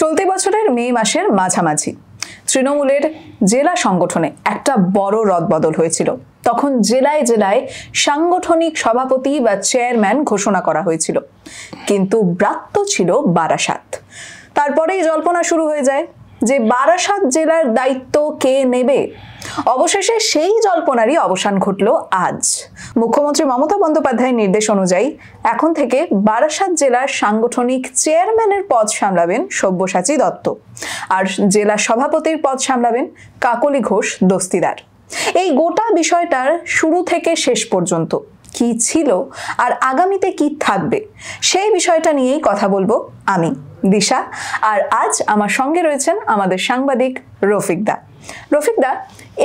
চলতি বছরের মে মাসের মাঝামাঝি তৃণমূলের জেলা সংগঠনে একটা বড় রদবদল হয়েছিল। তখন জেলায় জেলায় সাংগঠনিক সভাপতি বা চেয়ারম্যান ঘোষণা করা হয়েছিল, কিন্তু ব্রাত্য ছিল বারাসাত। তারপরেই জল্পনা শুরু হয়ে যায় যে বারাসাত জেলার দায়িত্ব কে নেবে। অবশেষে সেই জল্পনারই অবসান ঘটল আজ। মুখ্যমন্ত্রী মমতা বন্দ্যোপাধ্যায়ের নির্দেশ অনুযায়ী এখন থেকে বারাসাত জেলার সাংগঠনিক চেয়ারম্যানের পদ সামলাবেন সব্যসাচী দত্ত, আর জেলা সভাপতির পদ সামলাবেন কাকলি ঘোষ দস্তিদার। এই গোটা বিষয়টার শুরু থেকে শেষ পর্যন্ত কি ছিল আর আগামীতে কি থাকবে, সেই বিষয়টা নিয়েই কথা বলবো আমি দিশা। আর আজ আমার সঙ্গে রয়েছেন আমাদের সাংবাদিক রফিক দা। রফিক দা,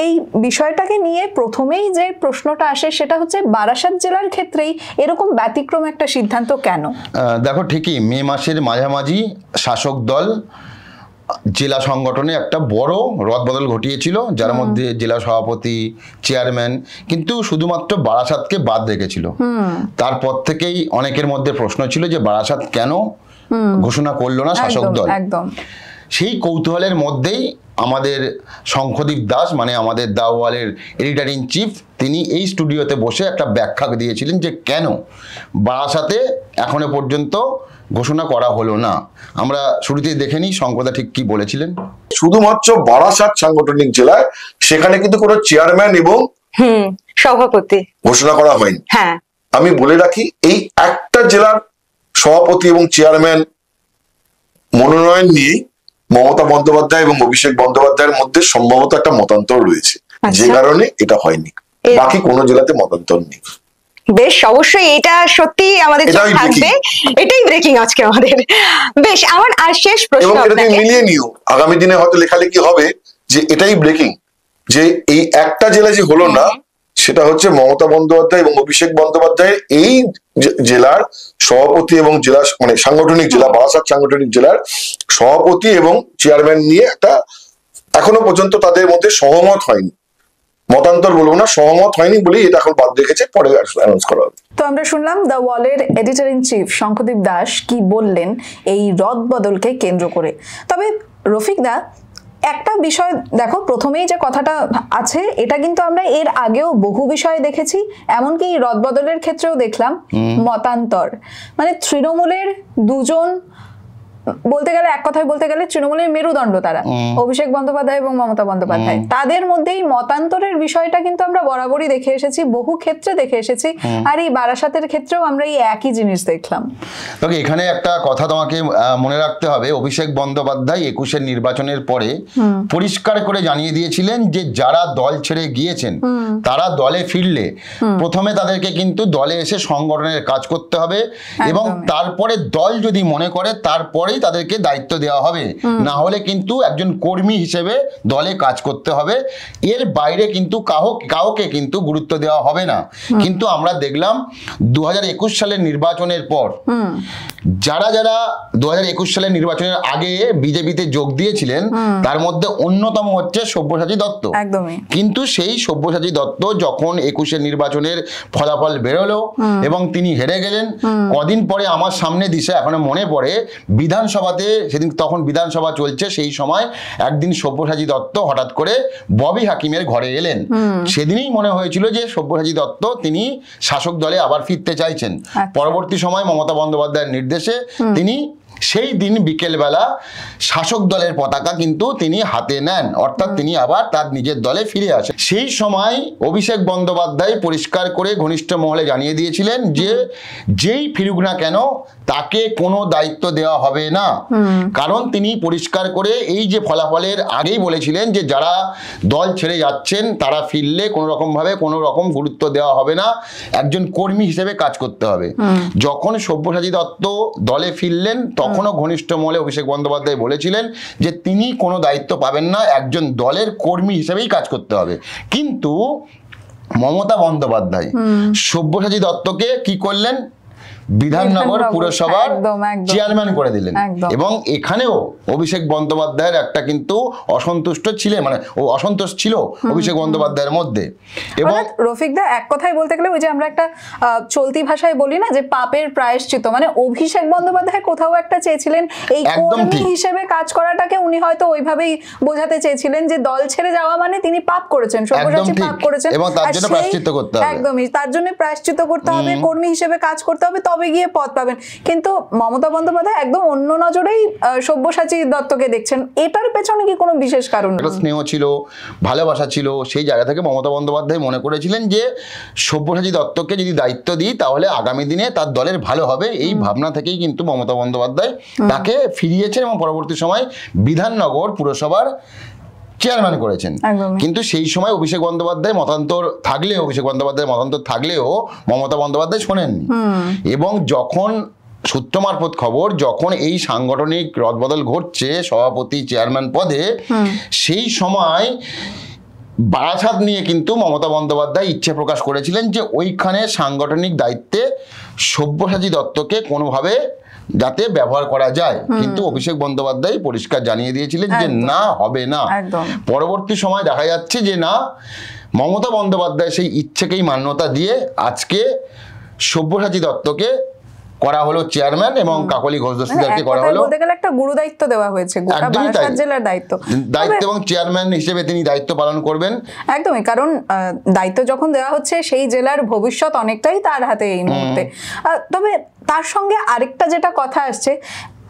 এই বিষয়টাকে নিয়ে প্রথমেই যে প্রশ্নটা আসে সেটা হচ্ছে বারাসাত জেলার ক্ষেত্রেই এরকম ব্যতিক্রম একটা সিদ্ধান্ত কেন? দেখো, ঠিকই মে মাসের মাঝামাঝি শাসক দল জেলা সংগঠনে একটা বড় রদবদল ঘটিয়েছিল, যার মধ্যে জেলা সভাপতি, চেয়ারম্যান কিন্তু শুধুমাত্র বারাসাতকে বাদ রেখেছিল। তারপর থেকেই অনেকের মধ্যে প্রশ্ন ছিল যে বারাসাত কেন ঘোষণা করলো না শাসক দল। সেই কৌতূহলের মধ্যেই আমাদের শঙ্খদীপ দাস, মানে আমাদের দাওয়ালের এডিটর ইন চিফ, তিনি এই স্টুডিওতে বসে একটা ব্যাখ্যা দিয়েছিলেন যে কেন বারাসাতে এখনো পর্যন্ত ঘোষণা করা হলো না। আমরা শুরুতেই দেখে নিই শঙ্করদা ঠিক কি বলেছিলেন। শুধুমাত্র বারাসাত সাংগঠনিক জেলায়, সেখানে কিন্তু কোনো চেয়ারম্যান এবং সভাপতি ঘোষণা করা হয়নি। হ্যাঁ, আমি বলে রাখি, এই একটা জেলার সভাপতি এবং চেয়ারম্যান মনোনয়ন নিয়ে মমতা বন্দ্যোপাধ্যায় এবং অভিষেক বন্দ্যোপাধ্যায়ের মধ্যে সম্ভবত একটা মতান্তর রয়েছে, যে কারণে এটা হয়নি। বাকি কোনো জেলাতে মতান্তর নেই। বেশ, অবশ্যই এটা সত্যি আমাদের থাকবে, এটাই ব্রেকিং আজকে আমাদের। বেশ, আমার আর শেষ প্রশ্ন, এবং এটা মিলিয়ে নিও, আগামী দিনে হয়তো লেখালেখি হবে যে এটাই ব্রেকিং, যে এই একটা জেলা যে হলো না, সেটা হচ্ছে মমতা বন্দ্যোপাধ্যায় এবং অভিষেক বন্দ্যোপাধ্যায়ের এই জেলার সভাপতি এবং জেলা মানে সাংগঠনিক জেলা বারাসাত সাংগঠনিক জেলার সভাপতি এবং চেয়ারম্যান নিয়ে একটা এখনো পর্যন্ত তাদের মধ্যে সহমত হয়নি। মতান্তর বলবো না, সহমত হয়নি বলেই এটা এখন বাদ রেখেছে, পরে অ্যানাউন্স করা হবে। তো আমরা শুনলাম দ্য ওয়ালের editor in chief Shankhadeep Das কি বললেন এই রদবদলকে কেন্দ্র করে। তবে রফিক দা, একটা বিষয় দেখো, প্রথমেই যে কথাটা আছে এটা কিন্তু আমরা এর আগেও বহু বিষয়ে দেখেছি, এমনকি রদবদলের ক্ষেত্রেও দেখলাম মতান্তর। মানে তৃণমূলের দুজন, বলতে গেলে এক কথায় বলতে গেলে তৃণমূলের মেরুদণ্ড তারা, অভিষেক বন্দ্যোপাধ্যায় এবং মমতা বন্দ্যোপাধ্যায়, তাদের মধ্যেই মতান্তরের বিষয়টা কিন্তু আমরা বরাবরই দেখে এসেছি, বহু ক্ষেত্রে দেখে এসেছি। আর এই বারাসাতের ক্ষেত্রেও আমরা এই একই জিনিস দেখলাম। এখানে একটা কথা তোমাকে মনে রাখতে হবে, অভিষেক বন্দ্যোপাধ্যায় 21-এর নির্বাচনের পরে পরিষ্কার করে জানিয়ে দিয়েছিলেন যে যারা দল ছেড়ে গিয়েছেন তারা দলে ফিরলে প্রথমে তাদেরকে কিন্তু দলে এসে সংগঠনের কাজ করতে হবে, এবং তারপরে দল যদি মনে করে তারপরে তাদেরকে দায়িত্ব দেওয়া হবে, না হলে কিন্তু একজন কর্মী হিসেবে দলে কাজ করতে হবে, এর বাইরে কিন্তু কাউকে কিন্তু গুরুত্ব দেওয়া হবে না। কিন্তু আমরা দেখলাম 2021 সালের নির্বাচনের পর যারা 2021 সালের নির্বাচনের আগে বিজেপিতে যোগ দিয়েছিলেন, তার মধ্যে অন্যতম হচ্ছে সব্যসাচী দত্ত। কিন্তু সেই সব্যসাচী দত্ত যখন 21-এর নির্বাচনের ফলাফল বেরোলো এবং তিনি হেরে গেলেন, কদিন পরে আমার সামনে দিশা এখনো মনে পড়ে, বিধানসভাতে সেদিন, তখন বিধানসভা চলছে, সেই সময় একদিন সব্যসাচী দত্ত হঠাৎ করে ববি হাকিমের ঘরে এলেন। সেদিনই মনে হয়েছিল যে সব্যসাচী দত্ত তিনি শাসক দলে আবার ফিরতে চাইছেন। পরবর্তী সময় মমতা বন্দ্যোপাধ্যায়ের নির্দেশে তিনি সেই দিন বিকেলবেলা শাসক দলের পতাকা কিন্তু তিনি হাতে নেন, অর্থাৎ তিনি আবার তার নিজের দলে ফিরে আসেন। সেই সময় অভিষেক বন্দ্যোপাধ্যায় পরিষ্কার করে ঘনিষ্ঠ মহলে জানিয়ে দিয়েছিলেন যে যেই ফিরুক না কেন তাকে কোনো দায়িত্ব দেওয়া হবে না, কারণ তিনি পরিষ্কার করে এই যে ফলাফলের আগেই বলেছিলেন যে যারা দল ছেড়ে যাচ্ছেন তারা ফিরলে কোনো রকম গুরুত্ব দেওয়া হবে না, একজন কর্মী হিসেবে কাজ করতে হবে। যখন সব্যসাচী দত্ত দলে ফিরলেন তখনও ঘনিষ্ঠ মহলে অভিষেক বন্দ্যোপাধ্যায় বলেছিলেন যে তিনি কোনো দায়িত্ব পাবেন না, একজন দলের কর্মী হিসেবেই কাজ করতে হবে। কিন্তু মমতা বন্দ্যোপাধ্যায় সব্যসাচী দত্তকে কি করলেন, বিধাননগর পুরসভার একদম। চেয়ারম্যান করে দিলেন। একদম। এবং এখানেও অভিষেক বন্দ্যোপাধ্যায়ের একটা কিন্তু অসন্তুষ্ট ছিলেন, মানে ও অসন্তোষ ছিল অভিষেক বন্দ্যোপাধ্যায়ের মধ্যে। এবং রফিকদা এক কথায় বলতে গেলে ওই যে আমরা একটা চলতি ভাষায় বলি না যে পাপের প্রায়শ্চিত, মানে অভিষেক বন্দ্যোপাধ্যায় কোথাও একটা চেয়েছিলেন এই কর্মী হিসেবে কাজ করাটাকে উনি হয়তো ওইভাবেই বোঝাতে চেয়েছিলেন যে দল ছেড়ে যাওয়া মানে তিনি পাপ করেছেন, সব্যসাচী পাপ করেছেন এবং তার জন্য প্রায়শ্চিত্ত করতে হবে। একদমই, তার জন্য প্রায়শ্চিত্ত করতে হবে, কর্মী হিসেবে কাজ করতে হবে, তবে গিয়ে পদ পাবেন। কিন্তু মমতা বন্দ্যোপাধ্যায় একদম অন্য নজরেই সব্যসাচী দত্তকে দেখছেন। এটার পেছনে কি কোনো বিশেষ কারণ? স্নেহ ছিল, ভালোবাসা ছিল, সেই জায়গা থেকে মমতা বন্দ্যোপাধ্যায় মনে করেছিলেন যে সব্যসাচী দত্তকে যদি দায়িত্ব দিই তাহলে আগামী দিনে তার দলের ভালো হবে। এই ভাবনা থেকেই কিন্তু মমতা বন্দ্যোপাধ্যায় তাকে ফিরিয়েছেন এবং পরবর্তী সময় বিধাননগর পুরসভার চেয়ারম্যান করেছেন। কিন্তু সেই সময় অভিষেক বন্দ্যোপাধ্যায় মতান্তর থাকলেও মমতা বন্দ্যোপাধ্যায় শোনেননি। এবং যখন সূত্র মারফত খবর, যখন এই সাংগঠনিক রদবদল ঘটছে সভাপতি চেয়ারম্যান পদে, সেই সময় বারাসাত নিয়ে কিন্তু মমতা বন্দ্যোপাধ্যায় ইচ্ছে প্রকাশ করেছিলেন যে ওইখানে সাংগঠনিক দায়িত্বে সব্যসাচী দত্তকে কোনোভাবে যাতে ব্যবহার করা যায়। কিন্তু অভিষেক বন্দ্যোপাধ্যায় পরিষ্কার জানিয়ে দিয়েছিলেন যে না, হবে না। পরবর্তী সময় দেখা যাচ্ছে যে না, মমতা বন্দ্যোপাধ্যায় সেই ইচ্ছেকেই মান্যতা দিয়ে আজকে সব্যসাচী দত্তকে করা হলো চেয়ারম্যান এবং কাকলি ঘোষ দস্তিদারকে করা হলো, বলতে গেলে একটা গুরু দায়িত্ব দেওয়া হয়েছে, গোটা বারাসাত জেলার দায়িত্ব এবং চেয়ারম্যান হিসেবে তিনি দায়িত্ব পালন করবেন। একদমই, কারণ দায়িত্ব যখন দেওয়া হচ্ছে সেই জেলার ভবিষ্যৎ অনেকটাই তার হাতে এই মুহূর্তে। তবে তার সঙ্গে আরেকটা যেটা কথা আসছে,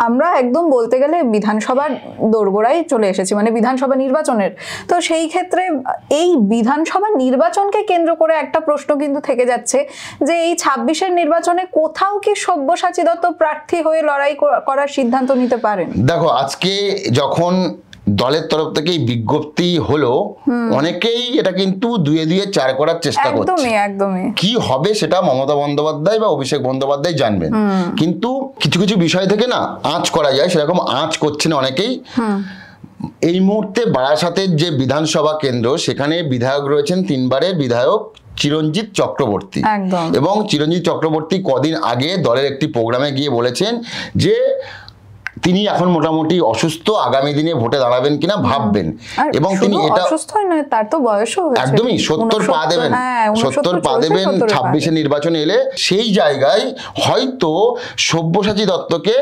আমরা একদম বলতে গেলে বিধানসভার দোরগোড়ায় চলে এসেছি, মানে বিধানসভা নির্বাচনের। তো সেই ক্ষেত্রে এই বিধানসভা নির্বাচনকে কেন্দ্র করে একটা প্রশ্ন কিন্তু থেকে যাচ্ছে যে এই 26-এর নির্বাচনে কোথাও কি সব্যসাচী দত্ত প্রার্থী হয়ে লড়াই করার সিদ্ধান্ত নিতে পারেন? দেখো, আজকে যখন দলের তরফ থেকে বিজ্ঞপ্তি হলো, অনেকেই এটা কিন্তু দুয়ে চার করার চেষ্টা করছে। একদমই কি হবে সেটা মমতা বন্দ্যোপাধ্যায় বা অভিষেক বন্দ্যোপাধ্যায় জানবেন। কিন্তু কিছু কিছু বিষয় থেকে না আঁচ করা যায়, সেরকম আঁচ করছেন অনেকেই। এই মুহূর্তে বারাসাতের যে বিধানসভা কেন্দ্র, সেখানে বিধায়ক রয়েছেন 3 বারের বিধায়ক চিরঞ্জিত চক্রবর্তী। এবং চিরঞ্জিত চক্রবর্তী কদিন আগে দলের একটি প্রোগ্রামে গিয়ে বলেছেন যে তিনি এখন মোটামুটি অসুস্থ, আগামী দিনে ভোটে দাঁড়াবেন কিনা ভাববেন। এবং তিনি এটা অসুস্থই নয়, তার তো বয়সও হয়েছে, একদমই 70 পা দেবেন, 70 পা দেবেন 26-এর নির্বাচন এলে। সেই জায়গায় হয়তো সব্যসাচী দত্তকে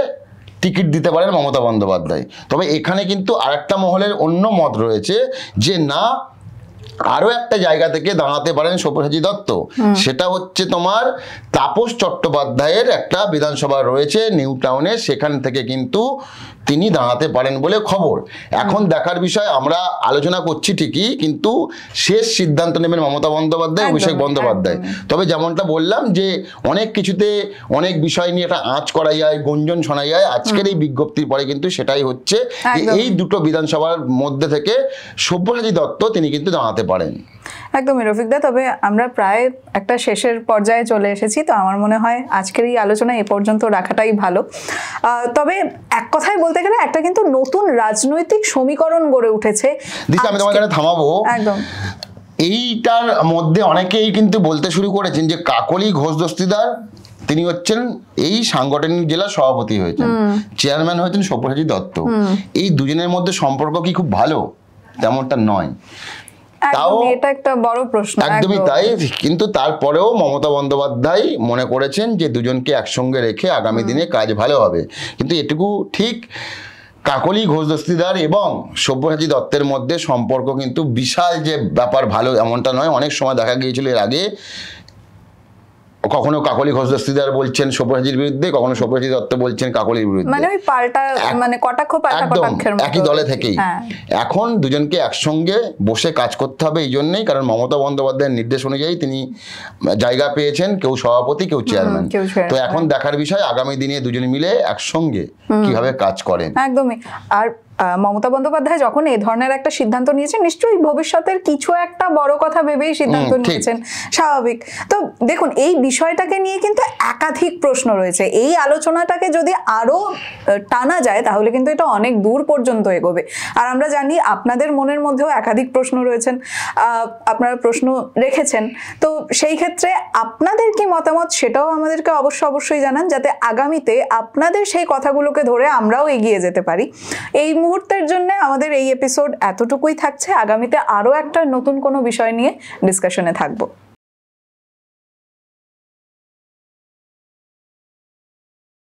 টিকিট দিতে পারেন মমতা বন্দ্যোপাধ্যায়। তবে এখানে কিন্তু আরেকটা মহলের অন্য মত রয়েছে যে না, আরো একটা জায়গা থেকে দাঁড়াতে পারেন সব্যসাচী দত্ত। সেটা হচ্ছে তোমার তাপস চট্টোপাধ্যায়ের একটা বিধানসভা রয়েছে নিউ টাউনে, সেখান থেকে কিন্তু তিনি দাঁড়াতে পারেন বলে খবর। এখন দেখার বিষয়, আমরা আলোচনা করছি ঠিকই, কিন্তু শেষ সিদ্ধান্ত নেবেন মমতা বন্দ্যোপাধ্যায়, অভিষেক বন্দ্যোপাধ্যায়। তবে যেমনটা বললাম যে অনেক কিছুতে অনেক বিষয় নিয়ে একটা আঁচ করা যায়, গুঞ্জন শোনা যায়। আজকের এই বিজ্ঞপ্তির পরে কিন্তু সেটাই হচ্ছে যে এই দুটো বিধানসভার মধ্যে থেকে সব্যসাচী দত্ত তিনি কিন্তু দাঁড়াতে পারেন। একদমই রফিকদা, তবে আমরা প্রায় একটা শেষের পর্যায়ে চলে এসেছি। তো আমার মনে হয় আজকের এই আলোচনা এ পর্যন্ত রাখাটাই ভালো। তবে এক কথায় বলতে গেলে একটা কিন্তু নতুন রাজনৈতিক সমীকরণ গড়ে উঠেছে। আমি তোমার কাছে থামাবো। একদম, এইটার মধ্যে অনেকেই কিন্তু বলতে শুরু করেছেন যে কাকলি ঘোষ দস্তিদার তিনি হচ্ছেন এই সাংগঠনিক জেলার সভাপতি হয়েছেন, চেয়ারম্যান হয়েছেন সব্যসাচী দত্ত। এই দুজনের মধ্যে সম্পর্ক কি খুব ভালো? তেমনটা নয়। তাও এটা একটা বড় প্রশ্ন। একদমই তাই। কিন্তু তারপরেও মমতা বন্দ্যোপাধ্যায় মনে করেছেন যে দুজনকে একসঙ্গে রেখে আগামী দিনে কাজ ভালো হবে। কিন্তু এটুকু ঠিক, কাকলি ঘোষ দস্তিদার এবং সব্যসাচী দত্তের মধ্যে সম্পর্ক কিন্তু বিশাল যে ব্যাপার ভালো এমনটা নয়। অনেক সময় দেখা গিয়েছিল এর আগে, কখনো কাকলি ঘোষ দস্তিদার বলছেন সব্যসাচীর বিরুদ্ধে, কখনো সব্যসাচী দত্ত বলছেন কাকলির বিরুদ্ধে, মানে ওই পাল্টা, মানে কটাক্ষ পাল্টা কটাক্ষের মতো, একই দলে থেকেই। এখন দুজনকে একসঙ্গে বসে কাজ করতে হবে এই জন্যই, কারণ মমতা বন্দ্যোপাধ্যায়ের নির্দেশ অনুযায়ী তিনি জায়গা পেয়েছেন, কেউ সভাপতি, কেউ চেয়ারম্যান। তো এখন দেখার বিষয় আগামী দিনে দুজন মিলে একসঙ্গে কিভাবে কাজ করেন। একদমই। আর মমতা বন্দ্যোপাধ্যায় যখন এই ধরনের একটা সিদ্ধান্ত নিয়েছেন, নিশ্চয়ই ভবিষ্যতের কিছু একটা বড় কথা ভেবেই সিদ্ধান্ত নিয়েছেন, স্বাভাবিক। তো দেখুন, এই বিষয়টাকে নিয়ে কিন্তু একাধিক প্রশ্ন রয়েছে। এই আলোচনাটাকে যদি আরো টানা যায় তাহলে কিন্তু এটা অনেক দূর পর্যন্ত এগোবে। আর আমরা জানি আপনাদের মনের মধ্যেও একাধিক প্রশ্ন রয়েছেন, আপনারা প্রশ্ন রেখেছেন। তো সেই ক্ষেত্রে আপনাদের কি মতামত সেটাও আমাদেরকে অবশ্যই জানান, যাতে আগামীতে আপনাদের সেই কথাগুলোকে ধরে আমরাও এগিয়ে যেতে পারি। এই মুহূর্তের জন্য আমাদের এই এপিসোড এতটুকুই থাকছে। আগামীতে আরো একটা নতুন কোনো বিষয় নিয়ে ডিসকাশনে থাকবো।